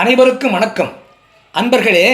அனைவருக்கும் வணக்கம் அன்பர்களே.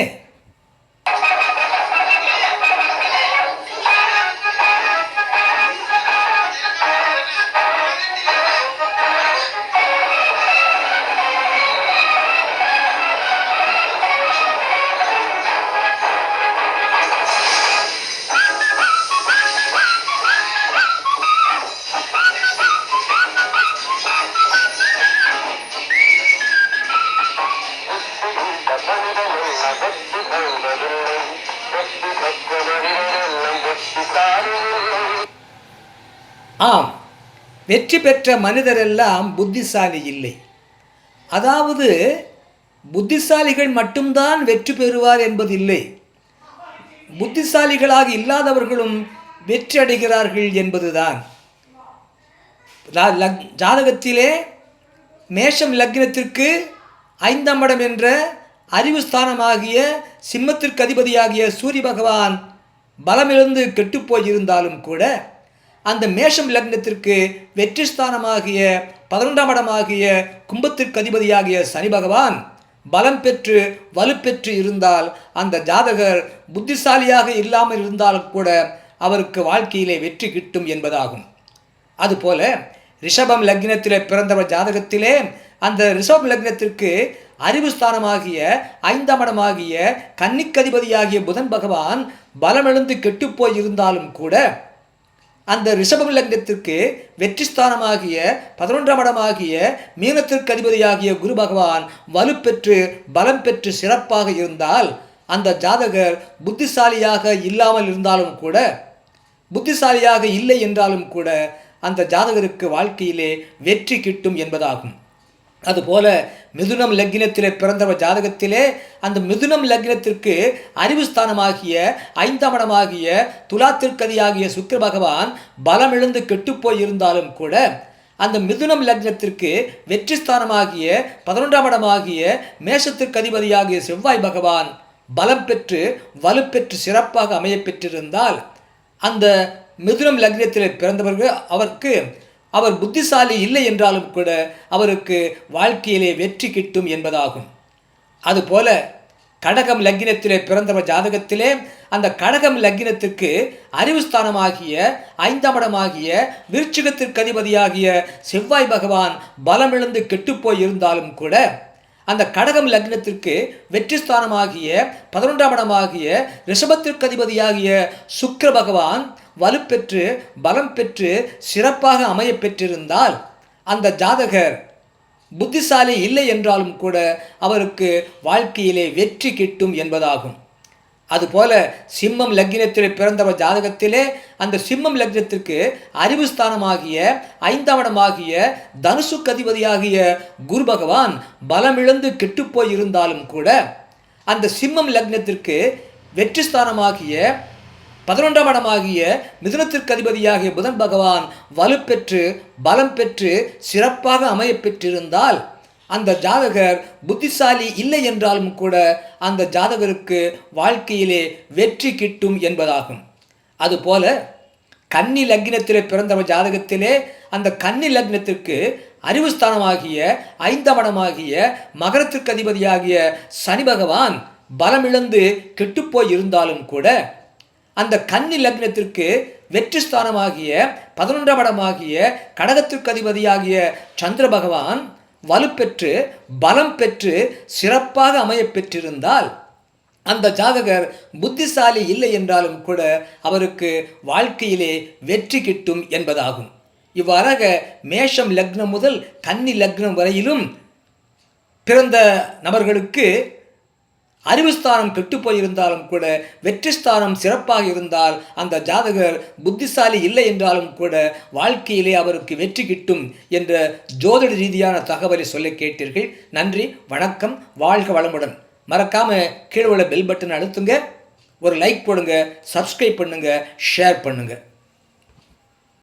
ஆம், வெற்றி பெற்ற மனிதரெல்லாம் புத்திசாலி இல்லை. அதாவது புத்திசாலிகள் மட்டும்தான் வெற்றி பெறுவார் என்பதில்லை. புத்திசாலிகளாக இல்லாதவர்களும் வெற்றி அடைகிறார்கள் என்பதுதான். ஜாதகத்திலே மேஷம் லக்னத்திற்கு 5ஆம் இடம் என்ற அறிவு ஸ்தானமாகிய சிம்மத்திற்கு அதிபதியாகிய சூரிய பகவான் பலமிழந்து கெட்டுப்போய் இருந்தாலும் கூட அந்த மேஷம் லக்னத்திற்கு வெற்றி ஸ்தானமாகிய 11ஆம் இடமாகிய கும்பத்திற்கு அதிபதியாகிய சனி பகவான் பலம் பெற்று வலுப்பெற்று இருந்தால் அந்த ஜாதகர் புத்திசாலியாக இல்லாமல் இருந்தாலும் கூட அவருக்கு வாழ்க்கையிலே வெற்றி கிட்டும் என்பதாகும். அதுபோல ரிஷபம் லக்னத்திலே பிறந்தவர் ஜாதகத்திலே அந்த ரிஷபம் லக்னத்திற்கு அறிவு ஸ்தானமாகிய 5ஆம் இடமாகிய கன்னிக்கதிபதியாகிய புதன் பகவான் பலமிழந்து கெட்டுப்போய் இருந்தாலும் கூட அந்த ரிஷபம் லக்னத்திற்கு வெற்றி ஸ்தானமாகிய 11ஆம் இடமாகிய மீனத்திற்கு அதிபதியாகிய குரு பகவான் வலுப்பெற்று பலம் பெற்று சிறப்பாக இருந்தால் அந்த ஜாதகர் புத்திசாலியாக இல்லாமல் இருந்தாலும் கூட, புத்திசாலியாக இல்லை என்றாலும் கூட அந்த ஜாதகருக்கு வாழ்க்கையிலே வெற்றி கிட்டும் என்பதாகும். அதுபோல மிதுனம் லக்னத்திலே பிறந்தவர் ஜாதகத்திலே அந்த மிதுனம் லக்னத்திற்கு அறிவு ஸ்தானமாகிய 5ஆம் இடமாகிய துலாத்திற்கதியாகிய சுக்கிர பகவான் பலமிழந்து கெட்டுப்போய் இருந்தாலும் கூட அந்த மிதுனம் லக்னத்திற்கு வெற்றி ஸ்தானமாகிய 11ஆம் இடமாகிய மேஷத்திற்கு அதிபதியாகிய செவ்வாய் பகவான் பலம் பெற்று வலுப்பெற்று சிறப்பாக அமைய பெற்றிருந்தால் அந்த மிதுனம் லக்னத்திலே பிறந்தவர்கள் அவர் புத்திசாலி இல்லை என்றாலும் கூட அவருக்கு வாழ்க்கையிலே வெற்றி கிட்டும் என்பதாகும். அதுபோல கடகம் லக்னத்திலே பிறந்தவர் ஜாதகத்திலே அந்த கடகம் லக்னத்திற்கு அறிவு ஸ்தானமாகிய 5ஆம் இடமாகிய விருச்சிகத்திற்கு அதிபதியாகிய செவ்வாய் பகவான் பலமிழந்து கெட்டுப்போய் இருந்தாலும் கூட அந்த கடகம் லக்னத்திற்கு வெற்றி ஸ்தானமாகிய 11ஆம் இடமாகிய ரிஷபத்திற்கு அதிபதியாகிய சுக்கிர பகவான் வலுப்பெற்று பலம் பெற்று சிறப்பாக அமைய பெற்றிருந்தால் அந்த ஜாதகர் புத்திசாலி இல்லை என்றாலும் கூட அவருக்கு வாழ்க்கையிலே வெற்றி கிட்டும் என்பதாகும். அதுபோல சிம்மம் லக்னத்திலே பிறந்தவர் ஜாதகத்திலே அந்த சிம்மம் லக்னத்திற்கு அறிவு ஸ்தானமாகிய 5ஆம் இடமாகிய தனுசுக்கு அதிபதியாகிய குரு பகவான் பலமிழந்து கெட்டுப்போய் இருந்தாலும் கூட அந்த சிம்மம் லக்னத்திற்கு வெற்றி ஸ்தானமாகிய 11ஆம் இடமாகிய மிதுனத்திற்கு அதிபதியாகிய புதன் பகவான் வலுப்பெற்று பலம் பெற்று சிறப்பாக அமைய பெற்றிருந்தால் அந்த ஜாதகர் புத்திசாலி இல்லை என்றாலும் கூட அந்த ஜாதகருக்கு வாழ்க்கையிலே வெற்றி கிட்டும் என்பதாகும். அதுபோல கன்னி லக்னத்திலே பிறந்தவர் ஜாதகத்திலே அந்த கன்னி லக்னத்திற்கு அறிவு ஸ்தானமாகிய 5ஆம் இடமாகிய மகரத்திற்கு அதிபதியாகிய சனி பகவான் பலமிழந்து கெட்டுப்போய் இருந்தாலும் கூட அந்த கன்னி லக்னத்திற்கு வெற்றி ஸ்தானமாகிய 11ஆம் இடமாகிய கடகத்திற்கு அதிபதியாகிய சந்திர பகவான் வலுப்பெற்று பலம் பெற்று சிறப்பாக அமைய பெற்றிருந்தால் அந்த ஜாதகர் புத்திசாலி இல்லை என்றாலும் கூட அவருக்கு வாழ்க்கையிலே வெற்றி கிட்டும் என்பதாகும். இவ்வாறாக மேஷம் லக்னம் முதல் கன்னி லக்னம் வரையிலும் பிறந்த நபர்களுக்கு அறிவுஸ்தானம் கெட்டுப்போயிருந்தாலும் கூட வெற்றி ஸ்தானம் சிறப்பாக இருந்தால் அந்த ஜாதகர் புத்திசாலி இல்லை என்றாலும் கூட வாழ்க்கையிலே அவருக்கு வெற்றி கிட்டும் என்ற ஜோதிட ரீதியான தகவலை சொல்ல கேட்டீர்கள். நன்றி, வணக்கம், வாழ்க வளமுடன். மறக்காம கீழே உள்ள பெல் பட்டன் அழுத்துங்க, ஒரு லைக் போடுங்க, சப்ஸ்கிரைப் பண்ணுங்க, ஷேர் பண்ணுங்க.